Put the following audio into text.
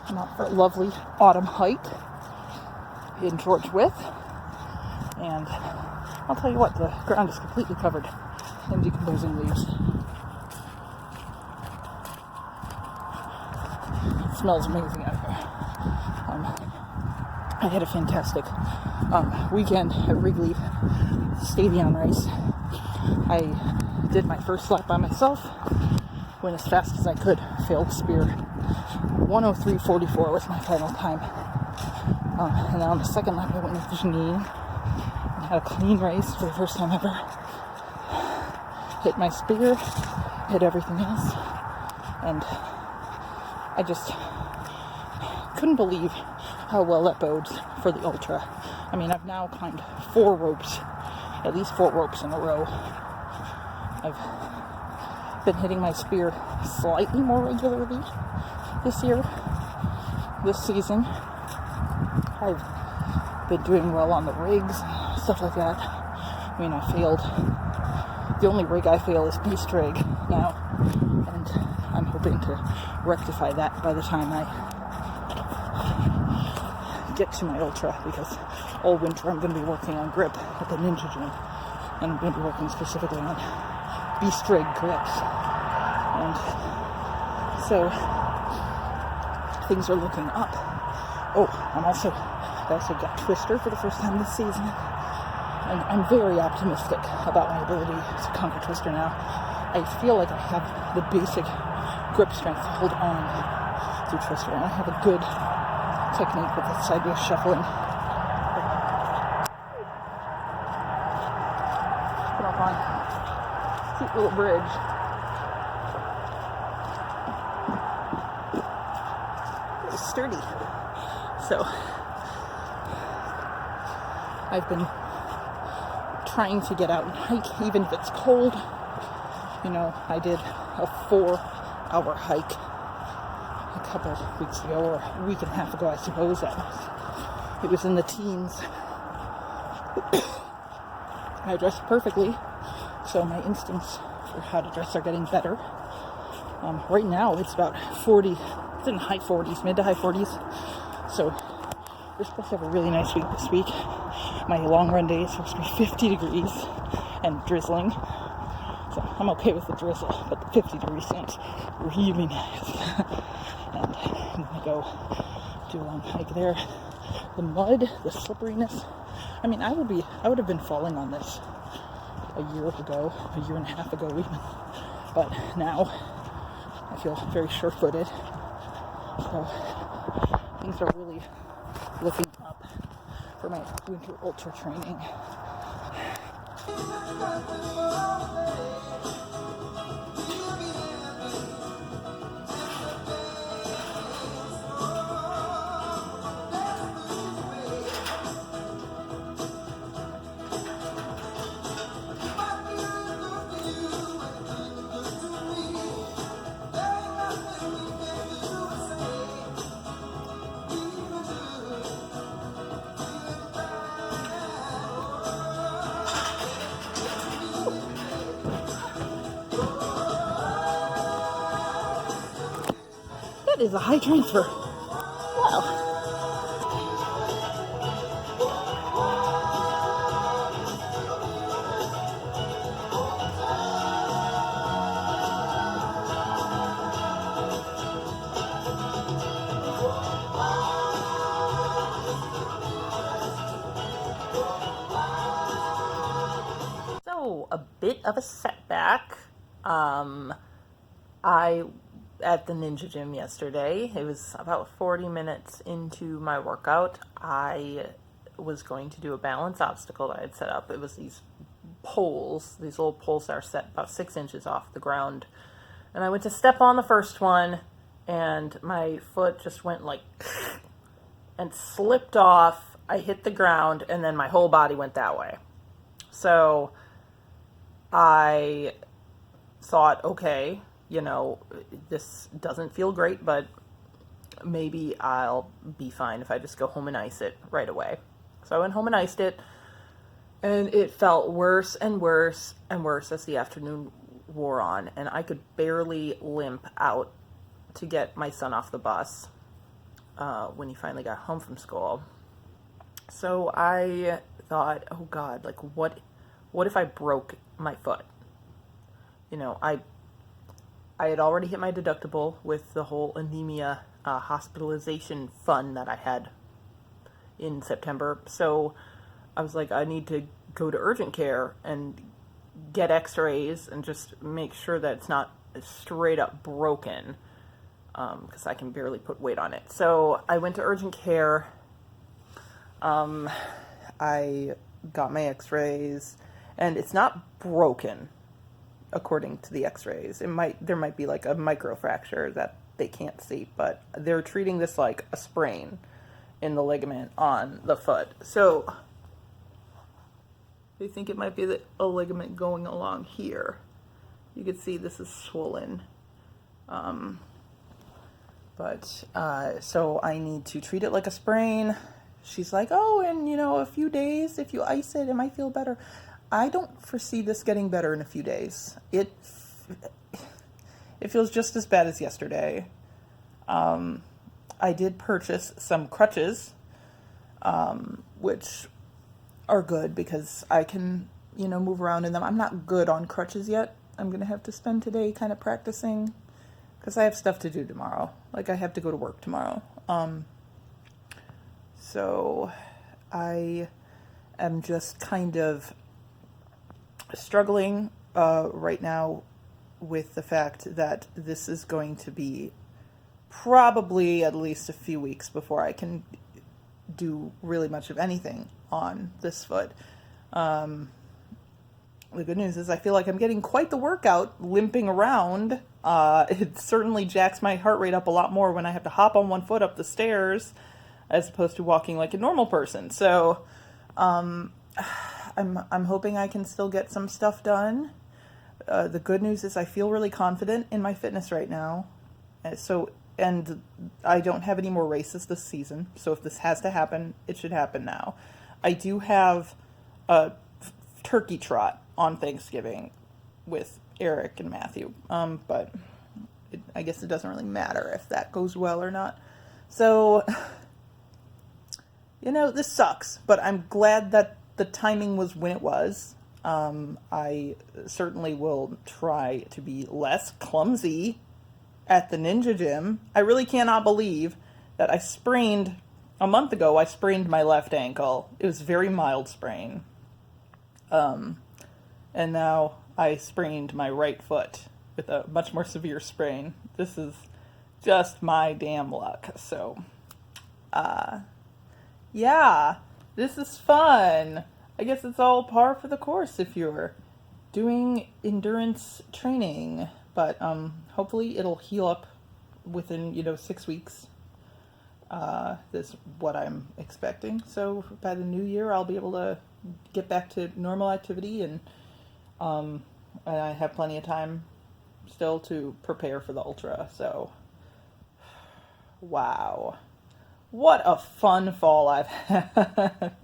I'm out for a lovely autumn hike in George Wythe, and I'll tell you what, the ground is completely covered in decomposing leaves. It smells amazing out here. I had a fantastic weekend at Wrigley Stadium race. I did my first lap by myself, went as fast as I could, failed to spear. 1:03:44 was my final time. And then on the second lap I went with Janine and had a clean race for the first time ever. Hit my spear, hit everything else, and I just couldn't believe how well that bodes for the ultra. I mean, I've now climbed at least four ropes in a row. I've been hitting my spear slightly more regularly this season. I've been doing well on the rigs, stuff like that. I mean, I failed. The only rig I fail is beast rig now, and I'm hoping to rectify that by the time I get to my ultra, because all winter I'm going to be working on grip at the Ninja Gym, and I'm going to be working specifically on beast rig grips, and so things are looking up. Oh, I also got Twister for the first time this season, and I'm very optimistic about my ability to conquer Twister now. I feel like I have the basic grip strength to hold on through Twister, and I have a good technique with the sideways shuffling. Come on, cute little bridge. Very sturdy. So I've been trying to get out and hike, even if it's cold. You know, I did a 4-hour hike a couple of weeks ago, or a week and a half ago, I suppose. It was in the teens. I dressed perfectly, so my instincts for how to dress are getting better. Right now, it's about 40, it's in the high 40s, mid to high 40s. So we're supposed to have a really nice week this week. My long run day is supposed to be 50 degrees and drizzling. So I'm okay with the drizzle, but the 50 degrees sounds really nice. And I'm gonna go do a long hike there. The mud, the slipperiness. I mean, I would have been falling on this a year and a half ago even. But now I feel very sure-footed. So things are really looking up for my winter ultra training. That is a high transfer. Wow. So, a bit of a setback. I at the Ninja Gym yesterday. It was about 40 minutes into my workout. I was going to do a balance obstacle that I had set up. It was these little poles that are set about 6 inches off the ground. And I went to step on the first one, and my foot just went like and slipped off. I hit the ground, and then my whole body went that way. So I thought, okay, this doesn't feel great, but maybe I'll be fine if I just go home and ice it right away. So I went home and iced it, and it felt worse and worse and worse as the afternoon wore on, and I could barely limp out to get my son off the bus. when he finally got home from school. So I thought, oh God, like what if I broke my foot? You know, I had already hit my deductible with the whole anemia hospitalization fund that I had in September. So I was like, I need to go to urgent care and get x-rays and just make sure that it's not straight up broken, because I can barely put weight on it. So I went to urgent care. I got my x-rays, and it's not broken according to the x-rays. There might be like a microfracture that they can't see, but they're treating this like a sprain in the ligament on the foot. So they think it might be a ligament going along here. You can see this is swollen. So I need to treat it like a sprain. She's like, oh, and a few days, if you ice it, it might feel better. I don't foresee this getting better in a few days. It feels just as bad as yesterday. I did purchase some crutches, which are good because I can, move around in them. I'm not good on crutches yet. I'm going to have to spend today kind of practicing because I have stuff to do tomorrow. Like I have to go to work tomorrow. So I am just kind of struggling right now with the fact that this is going to be probably at least a few weeks before I can do really much of anything on this foot. The good news is I feel like I'm getting quite the workout limping around. It certainly jacks my heart rate up a lot more when I have to hop on one foot up the stairs as opposed to walking like a normal person. So I'm hoping I can still get some stuff done. The good news is I feel really confident in my fitness right now. And I don't have any more races this season. So if this has to happen, it should happen now. I do have a turkey trot on Thanksgiving with Eric and Matthew. But I guess it doesn't really matter if that goes well or not. So, this sucks. But I'm glad that the timing was when it was. I certainly will try to be less clumsy at the ninja gym. I really cannot believe that a month ago, I sprained my left ankle. It was a very mild sprain. And now I sprained my right foot with a much more severe sprain. This is just my damn luck. So, yeah, this is fun. I guess it's all par for the course if you're doing endurance training. But hopefully it'll heal up within, 6 weeks. That's what I'm expecting. So by the new year, I'll be able to get back to normal activity, and I have plenty of time still to prepare for the ultra. So, wow. What a fun fall I've had.